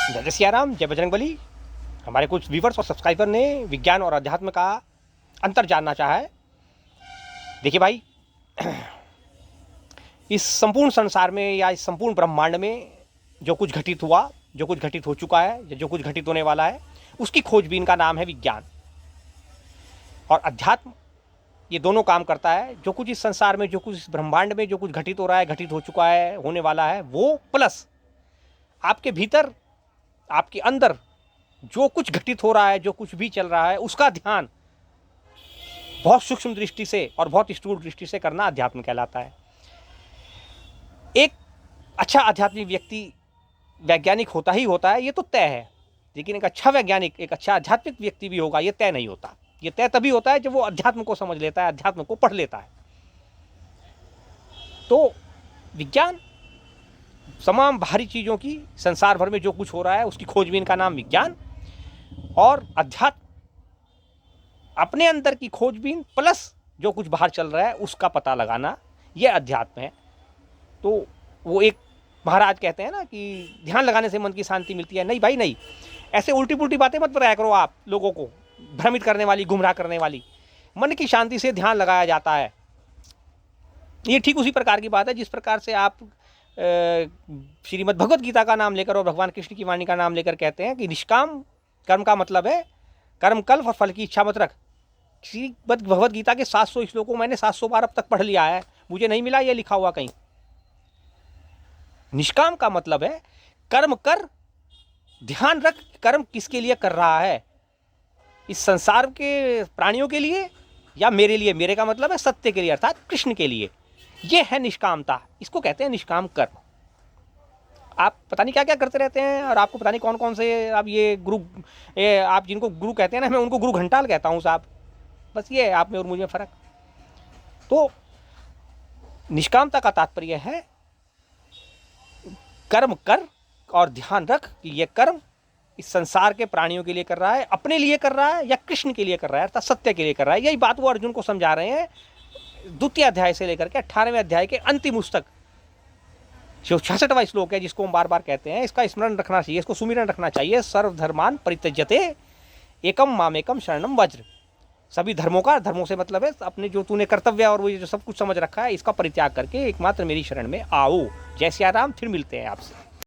जय जय सिया राम, जय बजरंगबली। हमारे कुछ व्यूवर्स और सब्सक्राइबर ने विज्ञान और अध्यात्म का अंतर जानना चाहा है। देखिए भाई, इस संपूर्ण संसार में या इस संपूर्ण ब्रह्मांड में जो कुछ घटित हुआ, जो कुछ घटित हो चुका है या जो कुछ घटित होने वाला है, उसकी खोजबीन का नाम है विज्ञान। और अध्यात्म ये दोनों काम करता है। जो कुछ इस संसार में, जो कुछ इस ब्रह्मांड में जो कुछ घटित हो रहा है, घटित हो चुका है, होने वाला है, वो प्लस आपके भीतर, आपके अंदर जो कुछ घटित हो रहा है, जो कुछ भी चल रहा है, उसका ध्यान बहुत सूक्ष्म दृष्टि से और बहुत स्थूल दृष्टि से करना अध्यात्म कहलाता है। एक अच्छा आध्यात्मिक व्यक्ति वैज्ञानिक होता ही होता है, ये तो तय है। लेकिन एक अच्छा वैज्ञानिक, एक अच्छा आध्यात्मिक व्यक्ति भी होगा, ये तय नहीं होता। ये तय तभी होता है जब वो अध्यात्म को समझ लेता है, अध्यात्म को पढ़ लेता है। तो विज्ञान तमाम बाहरी चीज़ों की, संसार भर में जो कुछ हो रहा है उसकी खोजबीन का नाम विज्ञान, और अध्यात्म अपने अंदर की खोजबीन प्लस जो कुछ बाहर चल रहा है उसका पता लगाना, यह अध्यात्म है। तो वो एक महाराज कहते हैं ना कि ध्यान लगाने से मन की शांति मिलती है। नहीं भाई नहीं, ऐसे उल्टी पुल्टी बातें मत बताया करो आप लोगों को, भ्रमित करने वाली, गुमराह करने वाली। मन की शांति से ध्यान लगाया जाता है। ये ठीक उसी प्रकार की बात है जिस प्रकार से आप श्रीमद् भगवत गीता का नाम लेकर और भगवान कृष्ण की वाणी का नाम लेकर कहते हैं कि निष्काम कर्म का मतलब है कर्म कल्प और फल की इच्छा मत रख। श्रीमद् भगवत गीता के 700 श्लोकों मैंने 700 बार अब तक पढ़ लिया है, मुझे नहीं मिला ये लिखा हुआ कहीं। निष्काम का मतलब है कर्म कर, ध्यान रख कर्म किसके लिए कर रहा है, इस संसार के प्राणियों के लिए या मेरे लिए। मेरे का मतलब है सत्य के लिए, अर्थात कृष्ण के लिए। ये है निष्कामता, इसको कहते हैं निष्काम कर्म। आप पता नहीं क्या क्या करते रहते हैं और आपको पता नहीं कौन कौन से आप ये गुरु, आप जिनको गुरु कहते हैं ना, मैं उनको गुरु घंटाल कहता हूँ साहब। बस ये है आप में और मुझे फर्क। तो निष्कामता का तात्पर्य है कर्म कर और ध्यान रख कि ये कर्म इस संसार के प्राणियों के लिए कर रहा है, अपने लिए कर रहा है या कृष्ण के लिए कर रहा है, अर्थात सत्य के लिए कर रहा है। यही बात वो अर्जुन को समझा रहे हैं द्वितीय अध्याय से लेकर के 18वें अध्याय के अंतिम उस तक। जो 66वां श्लोक है जिसको हम बार बार कहते हैं, इसका स्मरण रखना चाहिए, इसको सुमिरन रखना चाहिए। सर्वधर्मान परित्यज्यते एकम मामेकम शरणम वज्र। सभी धर्मों का, धर्मों से मतलब है अपने जो तूने कर्तव्य और वो जो सब कुछ समझ रखा है, इसका परित्याग करके एकमात्र मेरी शरण में आओ। जय सिया राम, फिर मिलते हैं आपसे।